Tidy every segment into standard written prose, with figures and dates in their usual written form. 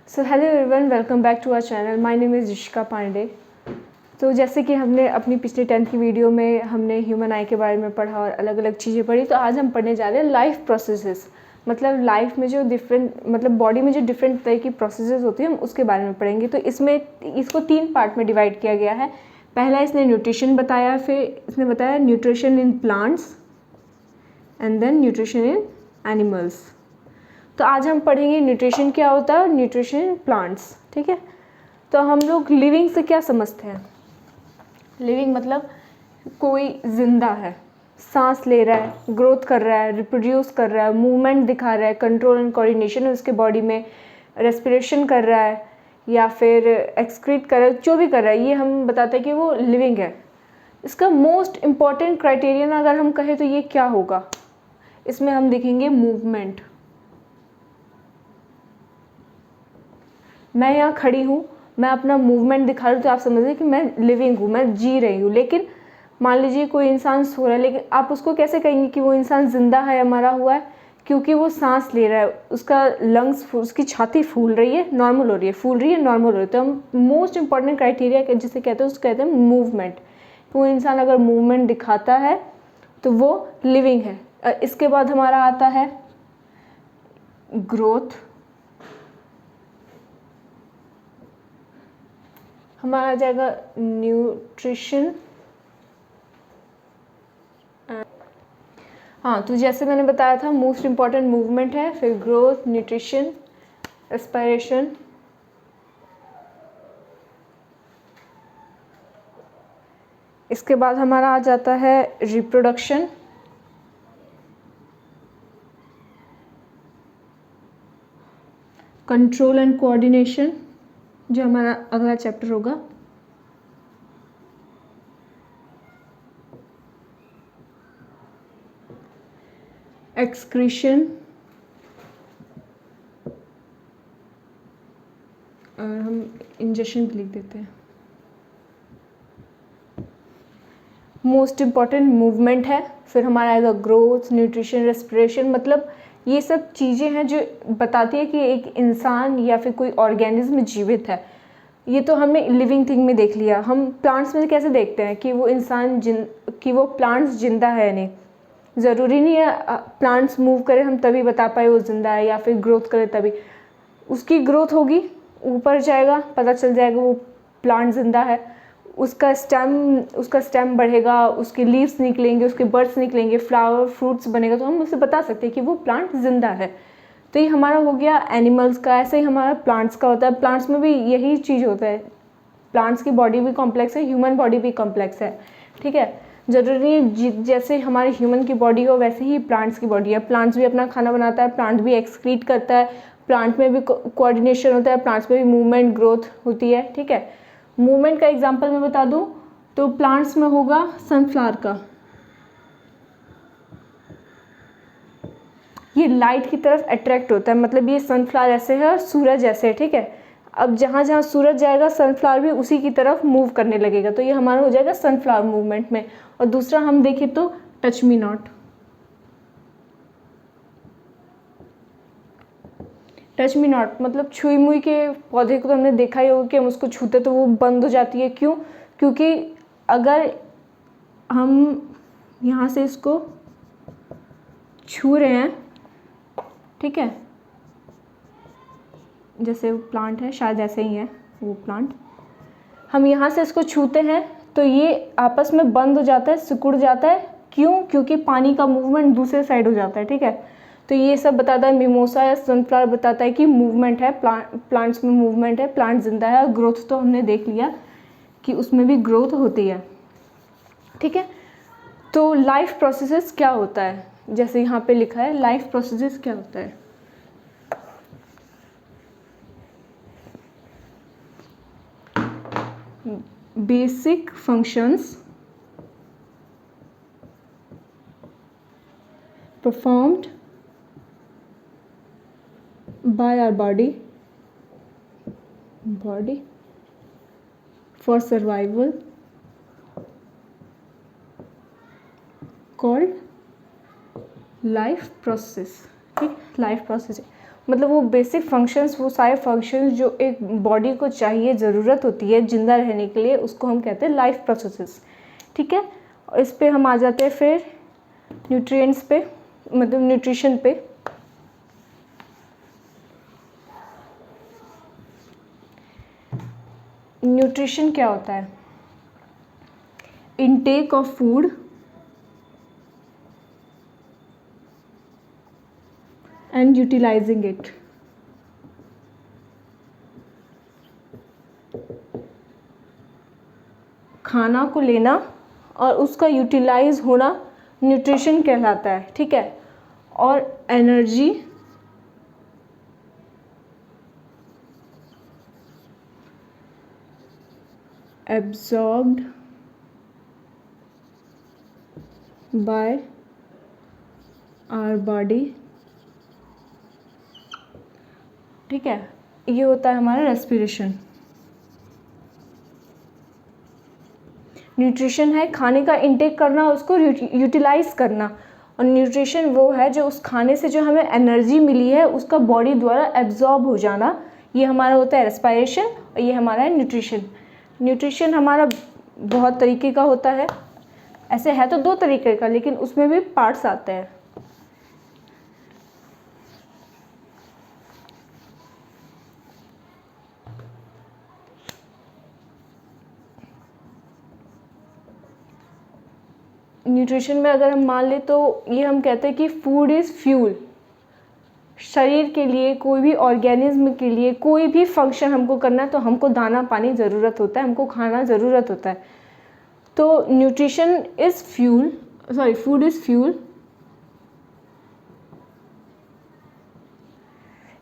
So hello everyone, welcome back to our channel. My name is Rishika Pandey. तो जैसे कि हमने अपनी पिछली 10th की वीडियो में हमने ह्यूमन आई के बारे में पढ़ा और अलग अलग चीज़ें पढ़ी, तो आज हम पढ़ने जा रहे हैं लाइफ प्रोसेसेस। मतलब लाइफ में जो बॉडी में जो डिफरेंट तरह की प्रोसेसेस होती है, हम उसके बारे में पढ़ेंगे। तो इसमें इसको 3 पार्ट में डिवाइड किया गया है। पहला इसने न्यूट्रिशन बताया, फिर इसने बताया nutrition in plants and then nutrition in animals. तो आज हम पढ़ेंगे न्यूट्रिशन क्या होता है और न्यूट्रिशन इन प्लांट्स। ठीक है, तो हम लोग लिविंग से क्या समझते हैं? लिविंग मतलब कोई जिंदा है, सांस ले रहा है, ग्रोथ कर रहा है, रिप्रोड्यूस कर रहा है, मूवमेंट दिखा रहा है, कंट्रोल एंड कोऑर्डिनेशन है उसके बॉडी में, रेस्पिरेशन कर रहा है या फिर एक्सक्रीट कर रहा है, जो भी कर रहा है, ये हम बताते हैं कि वो लिविंग है। इसका मोस्ट इम्पॉर्टेंट क्राइटेरियन अगर हम कहें तो ये क्या होगा? इसमें हम देखेंगे मूवमेंट। मैं यहाँ खड़ी हूँ, मैं अपना मूवमेंट दिखा रही हूँ, तो आप समझिए कि मैं लिविंग हूँ, मैं जी रही हूँ। लेकिन मान लीजिए कोई इंसान सो रहा है, लेकिन आप उसको कैसे कहेंगे कि वो इंसान जिंदा है या मरा हुआ है? क्योंकि वो सांस ले रहा है, उसका लंग्स, उसकी छाती फूल रही है, नॉर्मल हो रही है, फूल रही है, नॉर्मल हो रही है। तो हम मोस्ट इंपॉर्टेंट क्राइटेरिया जिसे कहते हैं उसको कहते हैं मूवमेंट। वो इंसान अगर मूवमेंट दिखाता है तो वो लिविंग है। इसके बाद हमारा आता है ग्रोथ। हमारा आ जाएगा न्यूट्रिशन। हाँ, तो जैसे मैंने बताया था, मोस्ट इम्पॉर्टेंट मूवमेंट है, फिर ग्रोथ, न्यूट्रिशन, रेस्पिरेशन। इसके बाद हमारा आ जाता है रिप्रोडक्शन। कंट्रोल एंड कोऑर्डिनेशन, जो हमारा अगला चैप्टर होगा। एक्सक्रीशन, और हम इंजेक्शन भी लिख देते हैं। मोस्ट इम्पॉर्टेंट मूवमेंट है, फिर हमारा आएगा ग्रोथ, न्यूट्रिशन, रेस्पिरेशन। मतलब ये सब चीज़ें हैं जो बताती है कि एक इंसान या फिर कोई ऑर्गेनिज्म जीवित है। ये तो हमने लिविंग थिंग में देख लिया। हम प्लांट्स में कैसे देखते हैं कि वो इंसान कि वो प्लांट्स जिंदा है या नहीं? ज़रूरी नहीं है प्लांट्स मूव करे हम तभी बता पाए वो जिंदा है, या फिर ग्रोथ करे तभी। उसकी ग्रोथ होगी, ऊपर जाएगा, पता चल जाएगा वो प्लांट जिंदा है। उसका स्टेम बढ़ेगा, उसके लीव्स निकलेंगे, उसके बर्ड्स निकलेंगे, फ्लावर फ्रूट्स बनेगा, तो हम उसे बता सकते हैं कि वो प्लांट जिंदा है। तो ये हमारा हो गया एनिमल्स का। ऐसे ही हमारा प्लांट्स का होता है। प्लांट्स में भी यही चीज़ होता है। प्लांट्स की बॉडी भी कॉम्प्लेक्स है, ह्यूमन बॉडी भी कॉम्प्लेक्स है। ठीक है, जरूरी है जैसे हमारे ह्यूमन की बॉडी हो वैसे ही प्लांट्स की बॉडी है। प्लांट्स भी अपना खाना बनाता है, प्लांट भी एक्सक्रीट करता है, प्लांट में भी कोऑर्डिनेशन होता है, प्लांट्स में भी मूवमेंट, ग्रोथ होती है। ठीक है, मूवमेंट का एग्जांपल मैं बता दूं तो प्लांट्स में होगा सनफ्लावर का। ये लाइट की तरफ अट्रैक्ट होता है, मतलब ये सनफ्लावर ऐसे है और सूरज ऐसे है। ठीक है, अब जहाँ जहाँ सूरज जाएगा सनफ्लावर भी उसी की तरफ मूव करने लगेगा। तो ये हमारा हो जाएगा सनफ्लावर मूवमेंट में। और दूसरा हम देखें तो touch me not. Touch me not मतलब छुई मुई के पौधे को तो हमने देखा ही होगा कि हम उसको छूते तो वो बंद हो जाती है। क्यों? क्योंकि अगर हम यहाँ से इसको छू रहे हैं, ठीक है, जैसे वो प्लांट है, शायद ऐसे ही है वो प्लांट, हम यहाँ से इसको छूते हैं तो ये आपस में बंद हो जाता है, सिकुड़ जाता है। क्यों? क्योंकि पानी का मूवमेंट दूसरे साइड हो जाता है। ठीक है, तो ये सब बताता है, मिमोसा या सनफ्लावर बताता है कि मूवमेंट है, प्लांट्स में मूवमेंट है, प्लांट जिंदा है। और ग्रोथ तो हमने देख लिया कि उसमें भी ग्रोथ होती है। ठीक है, तो लाइफ प्रोसेसेस क्या होता है? जैसे यहाँ पे लिखा है लाइफ प्रोसेसेस क्या होता है। Basic functions performed by our body for survival called life process. ठीक, लाइफ प्रोसेस मतलब वो बेसिक फंक्शंस, वो सारे फंक्शंस जो एक बॉडी को चाहिए, ज़रूरत होती है जिंदा रहने के लिए, उसको हम कहते हैं लाइफ प्रोसेसेस। ठीक है, और इस पे हम आ जाते हैं फिर न्यूट्रिएंट्स पे, मतलब न्यूट्रिशन पे। न्यूट्रिशन क्या होता है? Intake of food and utilising it. खाना को लेना और उसका यूटिलाइज होना न्यूट्रिशन कहलाता है। ठीक है, और energy absorbed by our body. ठीक है, ये होता है हमारा रेस्पिरेशन। न्यूट्रिशन है खाने का इंटेक करना, उसको यूटिलाइज करना, और न्यूट्रिशन वो है जो उस खाने से जो हमें एनर्जी मिली है उसका बॉडी द्वारा एब्जॉर्ब हो जाना, ये हमारा होता है रेस्पिरेशन, और ये हमारा है न्यूट्रिशन। न्यूट्रिशन हमारा बहुत तरीके का होता है, ऐसे है तो 2 तरीके का, लेकिन उसमें भी पार्ट्स आते हैं। न्यूट्रिशन में अगर हम मान ले तो ये हम कहते हैं कि फूड इज़ फ्यूल। शरीर के लिए, कोई भी ऑर्गेनिज्म के लिए, कोई भी फंक्शन हमको करना है तो हमको दाना पानी ज़रूरत होता है, हमको खाना ज़रूरत होता है। तो nutrition is fuel, sorry food is fuel.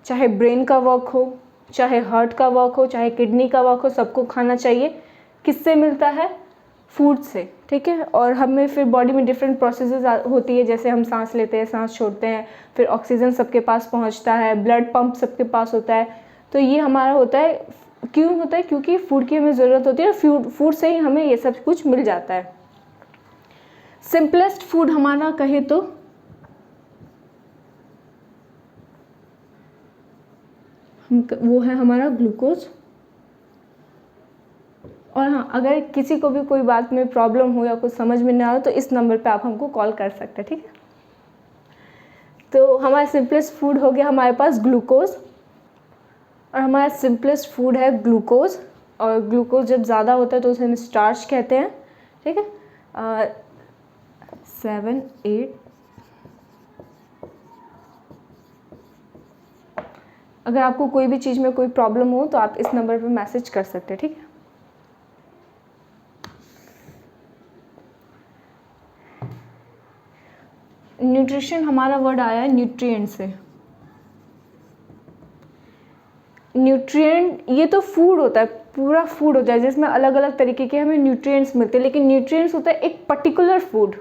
चाहे ब्रेन का वर्क हो, चाहे हार्ट का वर्क हो, चाहे किडनी का वर्क हो, सबको खाना चाहिए। किससे मिलता है? फूड से। ठीक है, और हमें फिर बॉडी में डिफरेंट प्रोसेसेस होती है, जैसे हम सांस लेते हैं, सांस छोड़ते हैं, फिर ऑक्सीजन सबके पास पहुंचता है, ब्लड पंप सबके पास होता है। तो ये हमारा होता है, क्यों होता है? क्योंकि फूड की हमें ज़रूरत होती है, और फूड से ही हमें ये सब कुछ मिल जाता है। सिंपलेस्ट फूड हमारा कहे तो वो है हमारा ग्लूकोज। और हाँ, अगर किसी को भी कोई बात में प्रॉब्लम हो या कुछ समझ में ना आए तो इस नंबर पे आप हमको कॉल कर सकते हैं। ठीक है, तो हमारा सिंपलेस्ट फूड हो गया हमारे पास ग्लूकोज, और हमारा सिंपलेस्ट फूड है ग्लूकोज। और ग्लूकोज जब ज़्यादा होता है तो उसे हम स्टार्च कहते हैं। ठीक है, 7 8। अगर आपको कोई भी चीज़ में कोई प्रॉब्लम हो तो आप इस नंबर पे मैसेज कर सकते हैं। ठीक है, न्यूट्रिशन हमारा वर्ड आया है न्यूट्रिएंट से। न्यूट्रिएंट ये तो फूड होता है, पूरा फूड होता है जिसमें अलग अलग तरीके के हमें न्यूट्रिएंट्स मिलते हैं, लेकिन न्यूट्रिएंट्स होता है एक पर्टिकुलर फूड।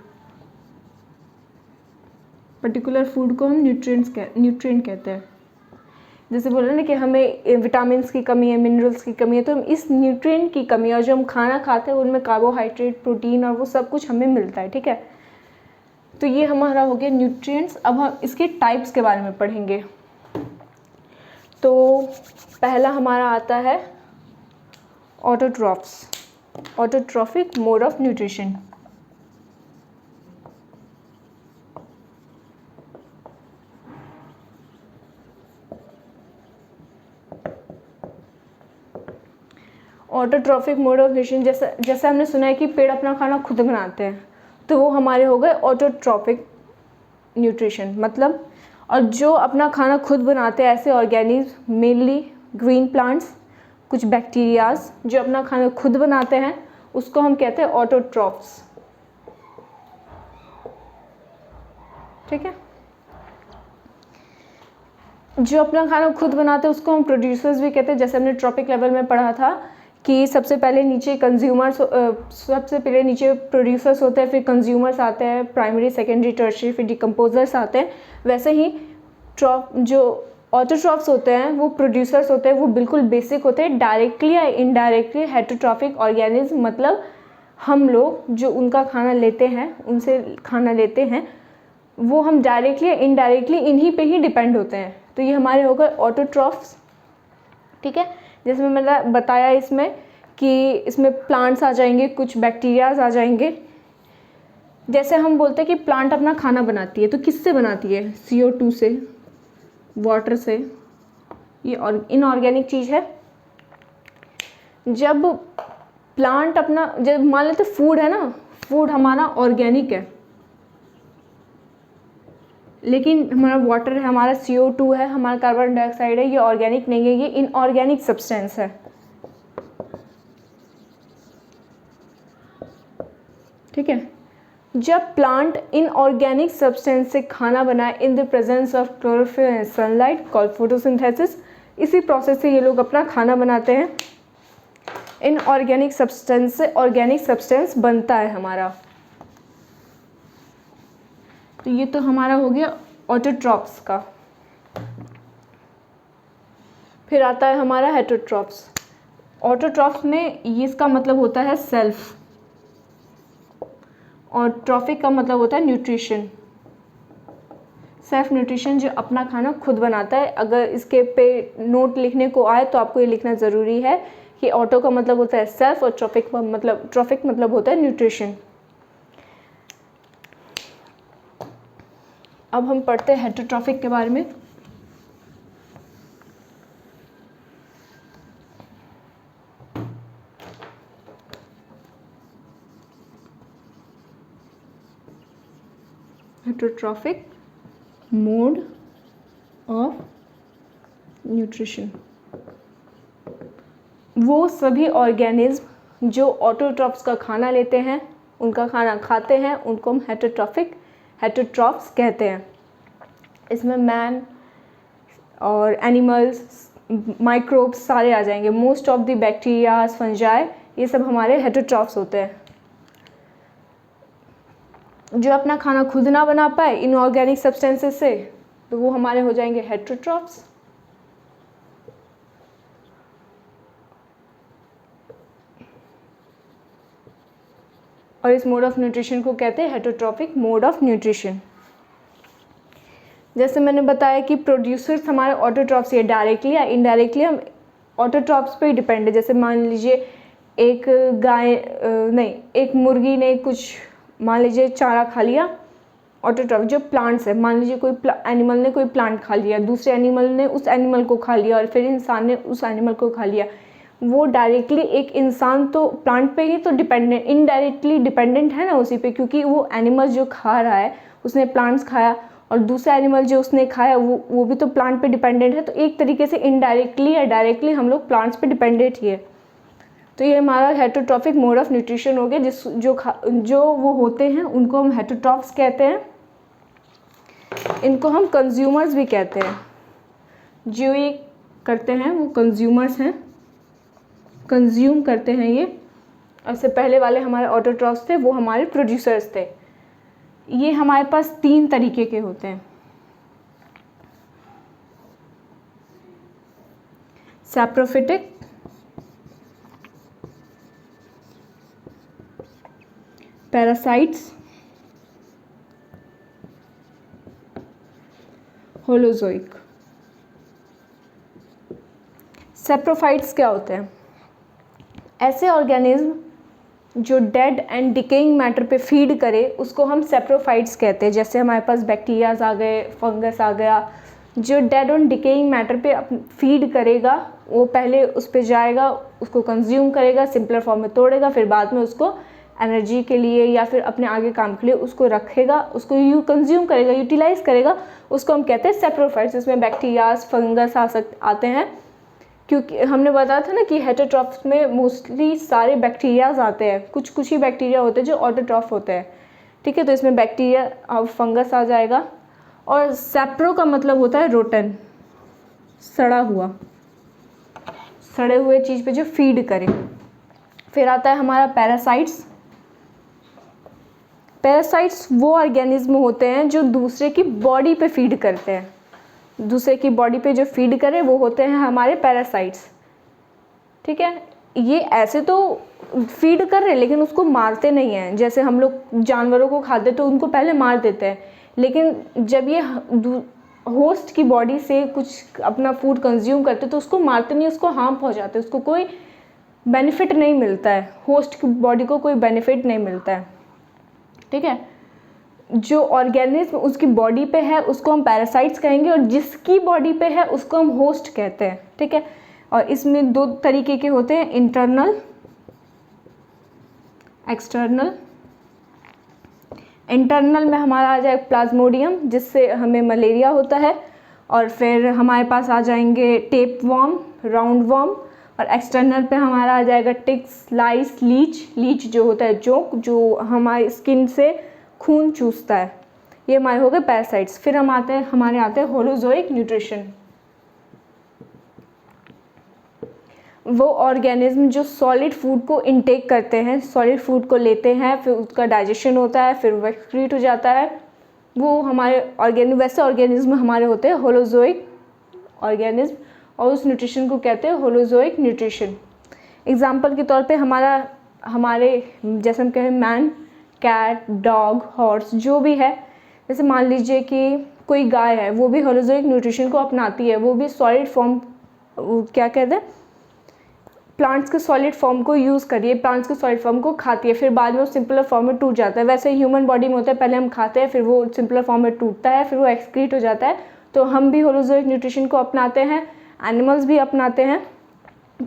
पर्टिकुलर फूड को हम न्यूट्रिएंट कहते हैं। जैसे बोल रहे ना कि हमें विटामिन्स की कमी है, मिनरल्स की कमी है, तो हम इस न्यूट्रिएंट की कमी, और जो हम खाना खाते हैं उनमें कार्बोहाइड्रेट, प्रोटीन और वो सब कुछ हमें मिलता है। ठीक है, तो ये हमारा हो गया न्यूट्रिएंट्स। अब हम इसके टाइप्स के बारे में पढ़ेंगे। तो पहला हमारा आता है autotrophs, autotrophic mode of nutrition. Autotrophic mode of nutrition, जैसे हमने सुना है कि पेड़ अपना खाना खुद बनाते हैं, तो वो हमारे हो गए ऑटोट्रॉफिक न्यूट्रिशन। मतलब, और जो अपना खाना खुद बनाते हैं ऐसे ऑर्गेनिज्म, मेनली ग्रीन प्लांट्स, कुछ बैक्टीरियाज जो अपना खाना खुद बनाते हैं, उसको हम कहते हैं ऑटोट्रॉफ्स। ठीक है, जो अपना खाना खुद बनाते हैं उसको हम प्रोड्यूसर्स भी कहते हैं। जैसे हमने ट्रॉपिक लेवल में पढ़ा था कि सबसे पहले नीचे कंज्यूमर्स, सबसे पहले नीचे प्रोड्यूसर्स होते हैं, फिर कंज्यूमर्स आते हैं, प्राइमरी, सेकेंडरी, टर्शियरी, फिर डिकम्पोजर्स आते हैं। वैसे ही जो ऑटोट्रॉफ्स होते हैं वो प्रोड्यूसर्स होते हैं, वो बिल्कुल बेसिक होते हैं, डायरेक्टली या इनडायरेक्टली हेटेरोट्रॉफिक ऑर्गेनिज्म। मतलब हम लोग जो उनका खाना लेते हैं, उनसे खाना लेते हैं, वो हम डायरेक्टली या इनडायरेक्टली इन्हीं पे ही डिपेंड होते हैं। तो ये हमारे हो गए ऑटोट्रॉफ्स। ठीक है, जैसे मैंने बताया इसमें कि इसमें प्लांट्स आ जाएंगे, कुछ बैक्टीरियाज आ जाएंगे। जैसे हम बोलते हैं कि प्लांट अपना खाना बनाती है, तो किससे बनाती है? CO2 से, वाटर से। ये इनऑर्गेनिक चीज़ है। जब प्लांट अपना, जब मान लेते फूड है ना, फूड हमारा ऑर्गेनिक है, लेकिन हमारा वाटर है, हमारा CO2 है, हमारा कार्बन डाइऑक्साइड है, ये ऑर्गेनिक नहीं है, ये इनऑर्गेनिक सब्सटेंस है। ठीक है, जब प्लांट इनऑर्गेनिक सब्सटेंस से खाना बनाए in the presence of chlorophyll and sunlight called photosynthesis, इसी प्रोसेस से ये लोग अपना खाना बनाते हैं। इनऑर्गेनिक सब्सटेंस से ऑर्गेनिक सब्सटेंस बनता है हमारा। तो ये तो हमारा हो गया ऑटोट्रॉफ्स का। फिर आता है हमारा हेटरोट्रॉफ्स। ऑटोट्रॉफ्स में ये इसका मतलब होता है सेल्फ, और ट्रॉफिक का मतलब होता है न्यूट्रिशन। सेल्फ न्यूट्रिशन, जो अपना खाना खुद बनाता है। अगर इसके पे नोट लिखने को आए तो आपको ये लिखना ज़रूरी है कि ऑटो का मतलब होता है सेल्फ और ट्रॉफिक मतलब होता है न्यूट्रिशन। अब हम पढ़ते हैं हेटरोट्रॉफिक के बारे में। हेटरोट्रॉफिक मोड ऑफ न्यूट्रिशन, वो सभी ऑर्गेनिज्म जो ऑटोट्रॉफ्स का खाना लेते हैं, उनका खाना खाते हैं, उनको हम हेटरोट्रॉफ्स कहते हैं। इसमें मैन और एनिमल्स, माइक्रोब्स सारे आ जाएंगे। Most of the bacterias, fungi, ये सब हमारे हेटरोट्रॉफ्स होते हैं। जो अपना खाना खुद ना बना पाए इनऑर्गेनिक सब्सटेंसेस से, तो वो हमारे हो जाएंगे हेटरोट्रॉफ्स। और इस मोड ऑफ न्यूट्रिशन को कहते हैं हेटरोट्रॉफिक मोड ऑफ न्यूट्रिशन। जैसे मैंने बताया कि प्रोड्यूसर्स हमारे ऑटोट्रॉफ्स, ये डायरेक्टली या इनडायरेक्टली हम ऑटोट्रॉफ्स पे ही डिपेंड है। जैसे मान लीजिए एक मुर्गी ने कुछ, मान लीजिए चारा खा लिया, ऑटोट्रॉफ जो प्लांट्स है, मान लीजिए कोई एनिमल ने कोई प्लांट खा लिया, दूसरे एनिमल ने उस एनिमल को खा लिया, और फिर इंसान ने उस एनिमल को खा लिया। वो डायरेक्टली एक इंसान तो प्लांट पे ही तो डिपेंडेंट, इनडायरेक्टली डिपेंडेंट है ना उसी पे, क्योंकि वो एनिमल जो खा रहा है उसने प्लांट्स खाया, और दूसरा एनिमल जो उसने खाया वो भी तो प्लांट पे डिपेंडेंट है। तो एक तरीके से इनडायरेक्टली या डायरेक्टली हम लोग प्लांट्स पे डिपेंडेंट ही है। तो ये हमारा हेटरोट्रॉफिक मोड ऑफ न्यूट्रिशन हो गया। जो वो होते हैं उनको हम हेटरोट्रॉफ्स कहते हैं। इनको हम कंज्यूमर्स भी कहते हैं। जो ये करते हैं वो कंज्यूमर्स हैं, कंज्यूम करते हैं ये। इससे पहले वाले हमारे ऑटोट्रॉफ्स थे, वो हमारे प्रोड्यूसर्स थे। ये हमारे पास 3 तरीके के होते हैं। Saprophytic, parasites, holozoic. सैप्रोफाइट्स क्या होते हैं? ऐसे ऑर्गेनिज्म जो डेड एंड डिकेइंग मैटर पे फीड करे उसको हम सैप्रोफाइट्स कहते हैं। जैसे हमारे पास बैक्टीरियाज आ गए, फंगस आ गया, जो डेड एंड डिकेइंग मैटर पे फीड करेगा, वो पहले उस पे जाएगा, उसको कंज्यूम करेगा, सिंपलर फॉर्म में तोड़ेगा, फिर बाद में उसको एनर्जी के लिए या फिर अपने आगे काम के लिए उसको रखेगा, उसको कंज्यूम करेगा, यूटिलाइज करेगा, उसको हम कहते हैं सैप्रोफाइट्स। इसमें बैक्टीरियाज, फंगस आते हैं, क्योंकि हमने बताया था ना कि हेटरोट्रॉफ्स में मोस्टली सारे बैक्टीरियाज आते हैं, कुछ ही बैक्टीरिया होते हैं जो ऑटोट्रॉफ होते हैं। ठीक है, तो इसमें बैक्टीरिया और फंगस आ जाएगा। और सैप्रो का मतलब होता है रोटन, सड़ा हुआ, सड़े हुए चीज़ पे जो फीड करे। फिर आता है हमारा पैरासाइट्स। पैरासाइट्स वो ऑर्गेनिज्म होते हैं जो दूसरे की बॉडी पे फीड करते हैं। दूसरे की बॉडी पे जो फीड करे वो होते हैं हमारे पैरासाइट्स। ठीक है, ये ऐसे तो फीड कर रहे हैं लेकिन उसको मारते नहीं हैं। जैसे हम लोग जानवरों को खाते तो उनको पहले मार देते हैं, लेकिन जब ये होस्ट की बॉडी से कुछ अपना फूड कंज्यूम करते तो उसको मारते नहीं, उसको हार्म पहुंचाते, उसको कोई बेनिफिट नहीं मिलता है, होस्ट की बॉडी को कोई बेनिफिट नहीं मिलता है, ठीक है। जो ऑर्गेनिज्म उसकी बॉडी पे है उसको हम पैरासाइट्स कहेंगे, और जिसकी बॉडी पे है उसको हम होस्ट कहते हैं, ठीक है। और इसमें दो तरीके के होते हैं, इंटरनल, एक्सटर्नल। इंटरनल में हमारा आ जाए प्लाज्मोडियम, जिससे हमें मलेरिया होता है, और फिर हमारे पास आ जाएंगे टेप वर्म, राउंड वर्म, और एक्सटर्नल पे हमारा आ जाएगा टिक्स, लाइस, लीच जो होता है जोंक, जो हमारी स्किन से खून चूसता है। ये हमारे हो गए पैरासाइट्स। फिर हमारे आते हैं होलोजोइक न्यूट्रिशन। वो ऑर्गेनिज्म जो सॉलिड फूड को इनटेक करते हैं, सॉलिड फूड को लेते हैं, फिर उसका डाइजेशन होता है, फिर वो एक्सक्रीट हो जाता है, वो हमारे वैसे ऑर्गेनिज्म हमारे होते हैं होलोजोइक ऑर्गेनिज्म, और उस न्यूट्रिशन को कहते हैं होलोजोइक न्यूट्रिशन। एग्जाम्पल के तौर पे हमारे जैसे हम कहें मैन, कैट, डॉग, हॉर्स, जो भी है, जैसे मान लीजिए कि कोई गाय है, वो भी होलोजोइक न्यूट्रिशन को अपनाती है, वो भी सॉलिड फॉर्म, क्या कहते हैं, प्लांट्स के सॉलिड फॉर्म को यूज़ करिए, प्लांट्स के सॉलिड फॉर्म को खाती है, फिर बाद में वो सिंपलर फॉर्म में टूट जाता है। वैसे ह्यूमन बॉडी में होता है, पहले हम खाते हैं, फिर वो सिंपलर फॉर्म में टूटता है, फिर वो एक्सक्रीट हो जाता है। तो हम भी होलोजोइक न्यूट्रिशन को अपनाते हैं, एनिमल्स भी अपनाते हैं।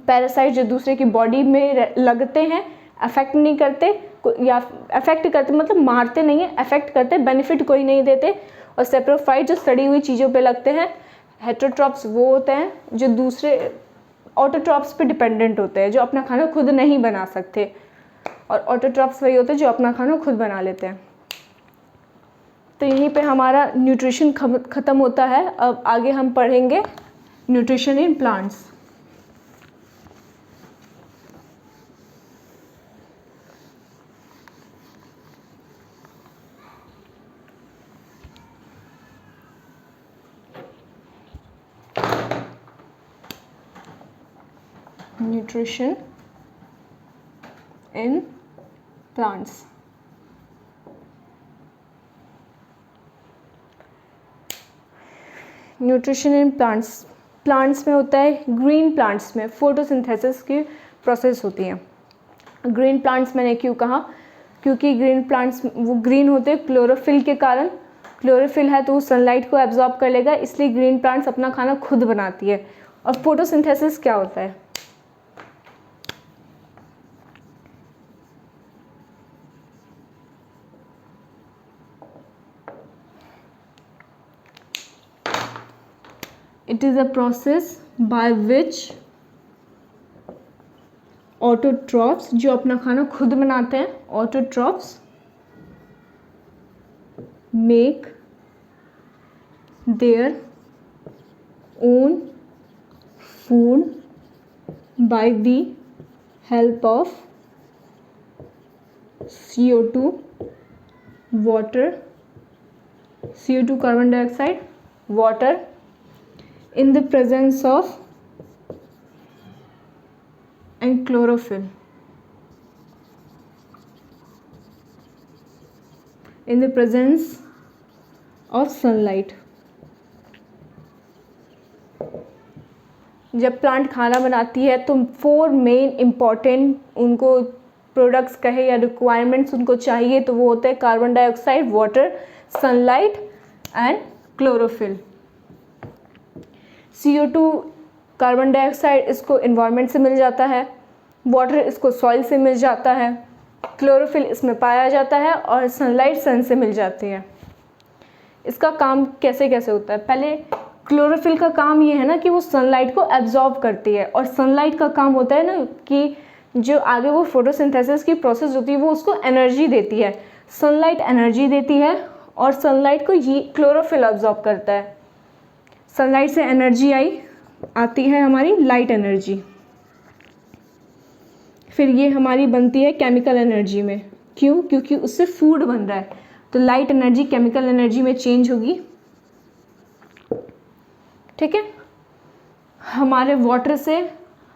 पैरासाइट जो दूसरे की बॉडी में लगते हैं, अफेक्ट नहीं करते, या अफेक्ट करते मतलब मारते नहीं है, अफेक्ट करते, बेनिफिट कोई नहीं देते। और सेप्रोफाइट जो सड़ी हुई चीज़ों पे लगते हैं। हेटेरोट्रॉप्स वो होते हैं जो दूसरे ऑटोट्रॉप्स पे डिपेंडेंट होते हैं, जो अपना खाना खुद नहीं बना सकते, और ऑटोट्रॉप्स वही होते हैं जो अपना खाना खुद बना लेते हैं। तो यहीं पे हमारा न्यूट्रिशन ख़त्म होता है। अब आगे हम पढ़ेंगे nutrition in plants. Nutrition in plants. Nutrition in plants में होता है, ग्रीन प्लांट्स में फोटोसिंथेसिस की प्रोसेस होती है। ग्रीन प्लांट्स मैंने क्यों कहा, क्योंकि ग्रीन प्लांट्स वो ग्रीन होते हैं क्लोरोफिल के कारण। क्लोरोफिल है तो वो सनलाइट को एब्जॉर्ब कर लेगा, इसलिए ग्रीन प्लांट्स अपना खाना खुद बनाती है। और फोटोसिंथेसिस क्या होता है? It is a process by which autotrophs, जो अपना खाना खुद बनाते हैं, autotrophs make their own food by the help of CO2, water, CO2 carbon dioxide, water, in the presence of and chlorophyll, in the presence of sunlight। जब plant खाना बनाती है तो 4 मेन इम्पॉर्टेंट उनको प्रोडक्ट्स कहे या रिक्वायरमेंट्स उनको चाहिए, तो वो होते हैं carbon dioxide, water, sunlight and chlorophyll. CO2 carbon dioxide इसको इन्वायरमेंट से मिल जाता है, वाटर इसको सॉइल से मिल जाता है, क्लोरोफिल इसमें पाया जाता है, और सनलाइट सन से मिल जाती है। इसका काम कैसे कैसे होता है? पहले क्लोरोफिल का काम ये है ना कि वो सनलाइट को एब्जॉर्ब करती है, और सनलाइट का काम होता है ना कि जो आगे वो फोटोसिंथेसिस की प्रोसेस होती है वो उसको एनर्जी देती है। सनलाइट एनर्जी देती है और सनलाइट को ये क्लोरोफिल एब्जॉर्ब करता है। सनलाइट से एनर्जी आती है हमारी लाइट एनर्जी, फिर ये हमारी बनती है केमिकल एनर्जी में। क्यों? क्योंकि उससे फूड बन रहा है, तो लाइट एनर्जी केमिकल एनर्जी में चेंज होगी, ठीक है। हमारे वाटर से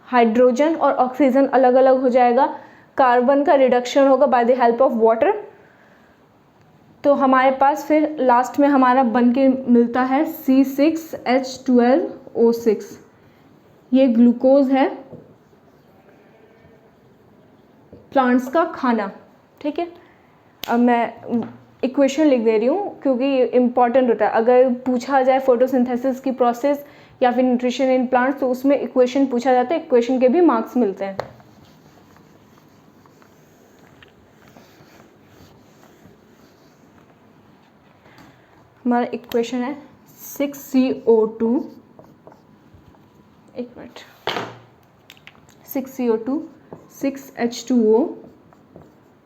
हाइड्रोजन और ऑक्सीजन अलग अलग हो जाएगा, कार्बन का रिडक्शन होगा by the help of water, तो हमारे पास फिर लास्ट में हमारा बन के मिलता है C6H12O6। ये ग्लूकोज है, प्लांट्स का खाना। ठीक है, अब मैं इक्वेशन लिख दे रही हूँ क्योंकि ये इम्पॉर्टेंट होता है। अगर पूछा जाए फोटोसिंथेसिस की प्रोसेस या फिर न्यूट्रिशन इन प्लांट्स, तो उसमें इक्वेशन पूछा जाता है, इक्वेशन के भी मार्क्स मिलते हैं। हमारा इक्वेशन है 6CO2, एक minute, 6CO2 6H2O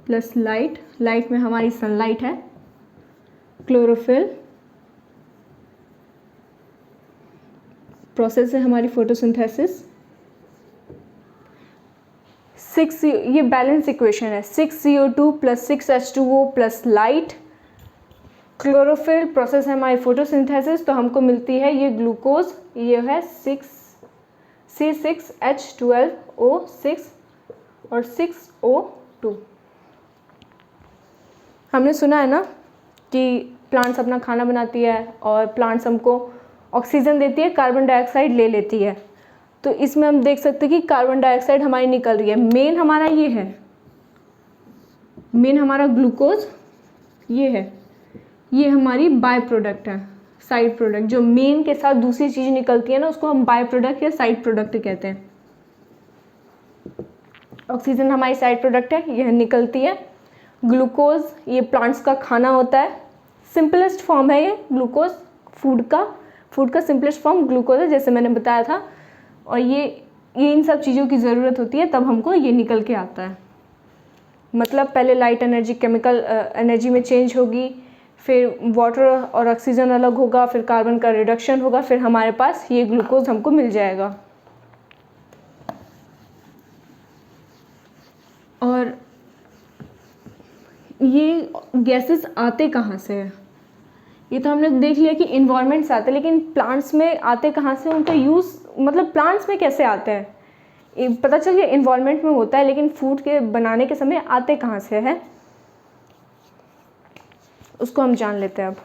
plus light, light में हमारी सनलाइट है, क्लोरोफिल, प्रोसेस है हमारी फोटोसिंथेसिस। 6 ये बैलेंस इक्वेशन है, 6CO2 plus 6H2O plus light, chlorophyll, process है हमारी फोटोसिंथेसिस, तो हमको मिलती है ये ग्लूकोज, ये है C6H12O6 और 6O2। हमने सुना है ना कि प्लांट्स अपना खाना बनाती है और प्लांट्स हमको ऑक्सीजन देती है, कार्बन डाइऑक्साइड ले लेती है। तो इसमें हम देख सकते हैं कि कार्बन डाइऑक्साइड हमारी निकल रही है। मेन हमारा ये है, मेन हमारा ग्लूकोज ये है, ये हमारी बाय प्रोडक्ट है, साइड प्रोडक्ट। जो मेन के साथ दूसरी चीज़ निकलती है ना, उसको हम बाय प्रोडक्ट या साइड प्रोडक्ट कहते हैं। ऑक्सीजन हमारी साइड प्रोडक्ट है, यह निकलती है। ग्लूकोज ये प्लांट्स का खाना होता है, सिंपलेस्ट फॉर्म है ये ग्लूकोज, फूड का सिंपलेस्ट फॉर्म ग्लूकोज है, जैसे मैंने बताया था। और ये इन सब चीज़ों की ज़रूरत होती है, तब हमको ये निकल के आता है। मतलब पहले लाइट एनर्जी केमिकल एनर्जी में चेंज होगी, फिर वाटर और ऑक्सीजन अलग होगा, फिर कार्बन का रिडक्शन होगा, फिर हमारे पास ये ग्लूकोज हमको मिल जाएगा। और ये गैसेस आते कहाँ से हैं? ये तो हमने देख लिया कि इन्वायरमेंट से आते हैं, लेकिन प्लांट्स में आते कहाँ से, उनका यूज़ मतलब प्लांट्स में कैसे आते हैं? ये पता चल गया इन्वायरमेंट में होता है, लेकिन फूड के बनाने के समय आते कहाँ से है, उसको हम जान लेते हैं अब।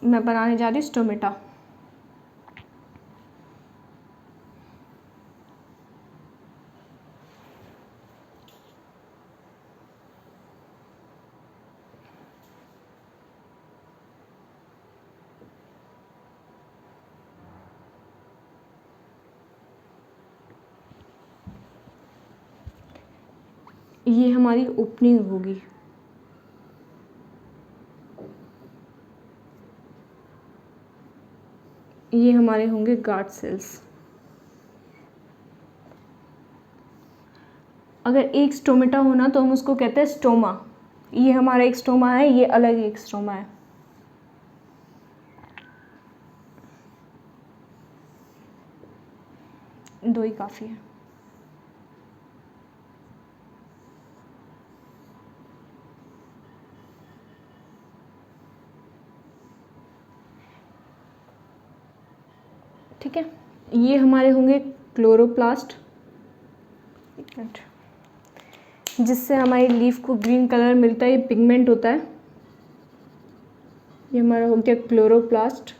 मैं बनाने जा रही स्टोमेटा। ये हमारी ओपनिंग होगी, ये हमारे होंगे गार्ड सेल्स। अगर एक स्टोमेटा होना तो हम उसको कहते हैं स्टोमा। ये हमारा एक स्टोमा है, ये अलग एक स्टोमा है। दो ही काफ़ी है। ठीक है, ये हमारे होंगे क्लोरोप्लास्ट, जिससे हमारी लीफ को ग्रीन कलर मिलता है, ये पिगमेंट होता है। ये हमारा हो गया क्लोरोप्लास्ट।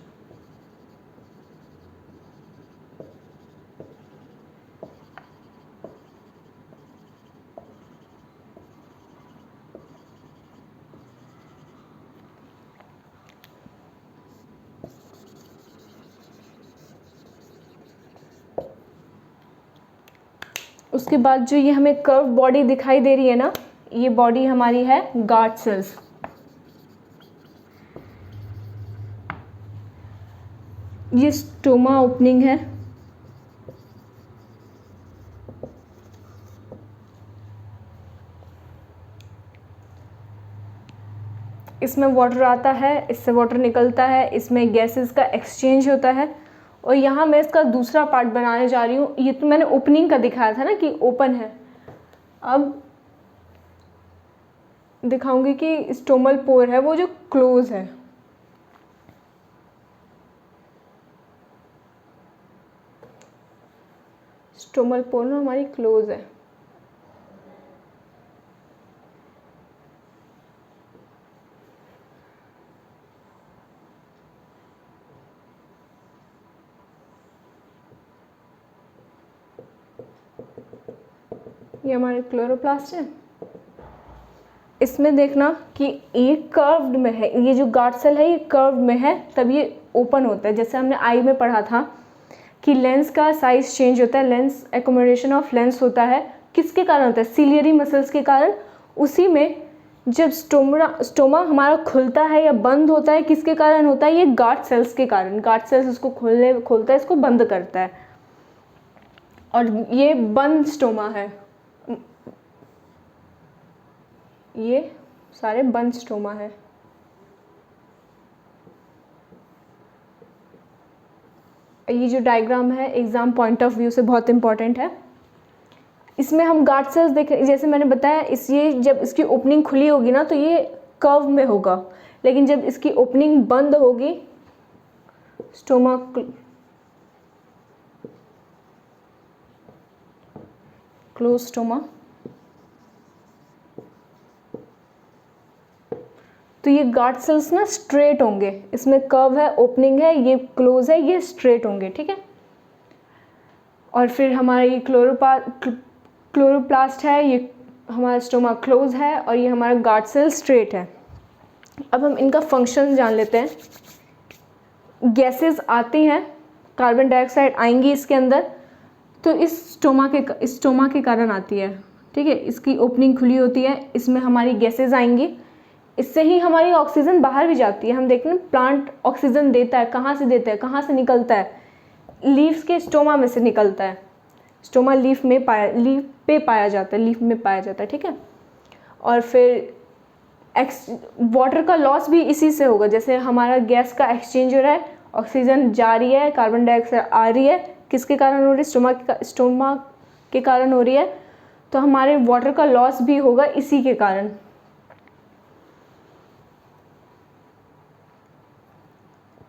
उसके बाद जो ये हमें कर्व बॉडी दिखाई दे रही है ना, ये बॉडी हमारी है गार्ड सेल्स। ये स्टोमा ओपनिंग है, इसमें वाटर आता है, इससे वाटर निकलता है, इसमें गैसेस का एक्सचेंज होता है। और यहाँ मैं इसका दूसरा पार्ट बनाने जा रही हूँ। ये तो मैंने ओपनिंग का दिखाया था ना कि ओपन है, अब दिखाऊंगी कि स्टोमल पोर है वो जो क्लोज है। स्टोमल पोर ना हमारी क्लोज है। ये हमारे क्लोरोप्लास्ट है। इसमें देखना कि एक कर्व्ड में है, ये जो गार्ड सेल है ये कर्व्ड में है तब ये ओपन होता है। जैसे हमने आई में पढ़ा था कि लेंस का साइज चेंज होता है, लेंस एकोमोडेशन ऑफ लेंस होता है, किसके कारण होता है? सिलियरी मसल्स के कारण। उसी में जब स्टोमा हमारा खुलता है या बंद होता है, किसके कारण होता है? ये गार्ड सेल्स के कारण। गार्ड सेल्स इसको खोलता है, इसको बंद करता है, और ये बंद स्टोमा है। ये सारे बंद स्टोमा है। ये जो डायग्राम है एग्जाम पॉइंट ऑफ व्यू से बहुत इंपॉर्टेंट है। इसमें हम गार्ड सेल्स देखें, जैसे मैंने बताया ये जब इसकी ओपनिंग खुली होगी ना तो ये कर्व में होगा, लेकिन जब इसकी ओपनिंग बंद होगी, स्टोमा क्लोज स्टोमा, तो ये गार्ड सेल्स ना स्ट्रेट होंगे। इसमें कर्व है, ओपनिंग है, ये क्लोज है, ये स्ट्रेट होंगे, ठीक है। और फिर हमारा ये क्लोरोप्लास्ट है, ये हमारा स्टोमा क्लोज है, और ये हमारा गार्ड सेल स्ट्रेट है। अब हम इनका फंक्शन जान लेते हैं। गैसेस आती हैं, कार्बन डाइऑक्साइड आएंगी इसके अंदर, तो इस स्टोमा के कारण आती है, ठीक है। इसकी ओपनिंग खुली होती है, इसमें हमारी गैसेस आएंगी, इससे ही हमारी ऑक्सीजन बाहर भी जाती है। हम देखते हैं प्लांट ऑक्सीजन देता है, कहाँ से देता है, कहाँ से निकलता है? लीव्स के स्टोमा में से निकलता है। स्टोमा लीफ में पाया जाता है, ठीक है। और फिर वाटर का लॉस भी इसी से होगा। जैसे हमारा गैस का एक्सचेंज हो रहा है, ऑक्सीजन जा रही है, कार्बन डाइऑक्साइड आ रही है, किसके कारण हो रही है? स्टोमा के कारण हो रही है। तो हमारे वाटर का लॉस भी होगा इसी के कारण।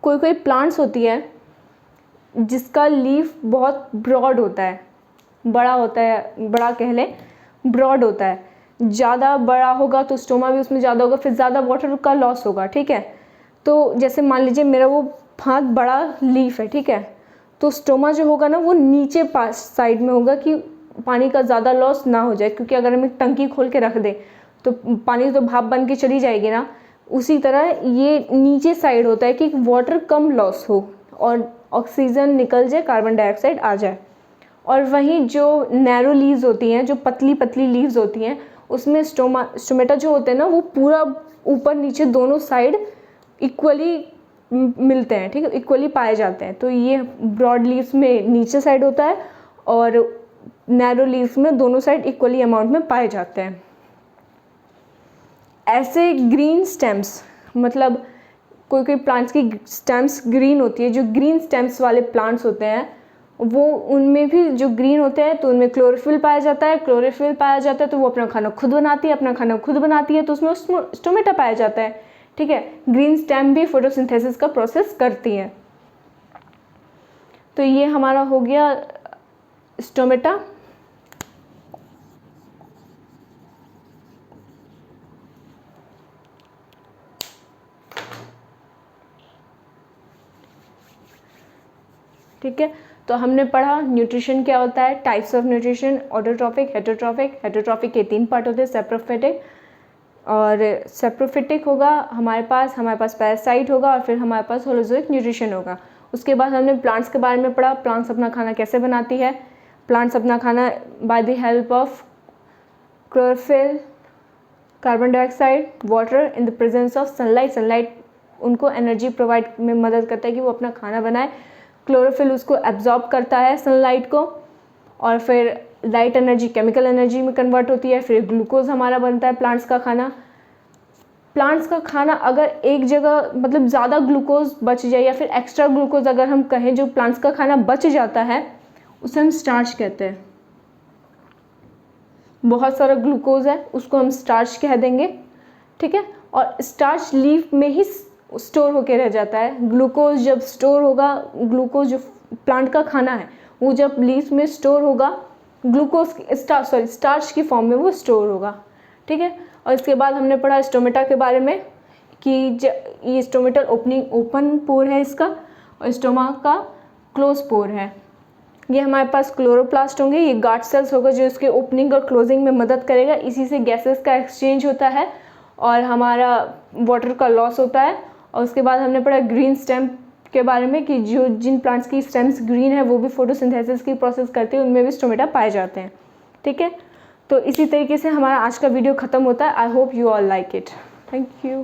कोई प्लांट्स होती है जिसका लीफ बहुत ब्रॉड होता है, बड़ा कह लें, ब्रॉड होता है। ज़्यादा बड़ा होगा तो स्टोमा भी उसमें ज़्यादा होगा, फिर ज़्यादा वाटर का लॉस होगा, ठीक है। तो जैसे मान लीजिए मेरा वो हाथ बड़ा लीफ है, ठीक है, तो स्टोमा जो होगा ना वो नीचे साइड में होगा कि पानी का ज़्यादा लॉस ना हो जाए, क्योंकि अगर हम एक टंकी खोल के रख दें तो पानी तो भाप बन के चली जाएगी ना। उसी तरह ये नीचे साइड होता है कि वाटर कम लॉस हो और ऑक्सीजन निकल जाए, कार्बन डाइऑक्साइड आ जाए। और वहीं जो नैरो लीव्स होती हैं, जो पतली पतली लीव्स होती हैं, उसमें स्टोमेटा जो होते हैं ना वो पूरा ऊपर नीचे दोनों साइड इक्वली मिलते हैं, ठीक है, इक्वली पाए जाते हैं। तो ये ब्रॉड लीव्स में नीचे साइड होता है और नैरो लीव्स में दोनों साइड इक्वली अमाउंट में पाए जाते हैं। ऐसे ग्रीन स्टेम्स, मतलब कोई प्लांट्स की स्टेम्स ग्रीन होती है, जो ग्रीन स्टेम्स वाले प्लांट्स होते हैं वो उनमें भी जो ग्रीन होते हैं तो उनमें क्लोरोफिल पाया जाता है। क्लोरोफिल पाया जाता है तो वो अपना खाना खुद बनाती है, तो उसमें स्टोमेटा पाया जाता है, ठीक है। ग्रीन स्टेम भी फोटोसिंथेसिस का प्रोसेस करती है। तो ये हमारा हो गया स्टोमेटा। ठीक है, तो हमने पढ़ा न्यूट्रिशन क्या होता है, types of nutrition, autotrophic, heterotrophic. Heterotrophic के 3 पार्ट होते हैं, सेप्रोफिटिक। और सेप्रोफिटिक होगा हमारे पास पैरासाइट होगा, और फिर हमारे पास होलोजोइक न्यूट्रिशन होगा। उसके बाद हमने प्लांट्स के बारे में पढ़ा, प्लांट्स अपना खाना कैसे बनाती है। प्लांट्स अपना खाना by the help of chlorophyll, carbon dioxide, water in the presence of sunlight. Sunlight उनको एनर्जी प्रोवाइड में मदद करता है कि वो अपना खाना बनाए। क्लोरोफिल उसको एब्जॉर्ब करता है सनलाइट को, और फिर लाइट एनर्जी केमिकल एनर्जी में कन्वर्ट होती है। फिर ग्लूकोज हमारा बनता है प्लांट्स का खाना। प्लांट्स का खाना अगर एक जगह मतलब ज़्यादा ग्लूकोज बच जाए या फिर एक्स्ट्रा ग्लूकोज अगर हम कहें जो प्लांट्स का खाना बच जाता है उसे हम स्टार्च कहते हैं। बहुत सारा ग्लूकोज है उसको हम स्टार्च कह देंगे, ठीक है। और स्टार्च लीफ में ही स्टोर होके रह जाता है। ग्लूकोज जब स्टोर होगा, ग्लूकोज जो प्लांट का खाना है वो जब लीफ में स्टोर होगा, स्टार्च की फॉर्म में वो स्टोर होगा, ठीक है। और इसके बाद हमने पढ़ा स्टोमेटा के बारे में कि ये स्टोमेटल ओपन पोर है इसका, और स्टोमा का क्लोज पोर है। ये हमारे पास क्लोरोप्लास्ट होंगे, ये गार्ड सेल्स होगा जो इसके ओपनिंग और क्लोजिंग में मदद करेगा, इसी से गैसेस का एक्सचेंज होता है और हमारा वाटर का लॉस होता है। और उसके बाद हमने पढ़ा ग्रीन स्टेम के बारे में कि जो जिन प्लांट्स की स्टेम्स ग्रीन है वो भी फोटोसिंथेसिस की प्रोसेस करते हैं, उनमें भी स्टोमेटा पाए जाते हैं। ठीक है, तो इसी तरीके से हमारा आज का वीडियो ख़त्म होता है। I hope you all like it. Thank you.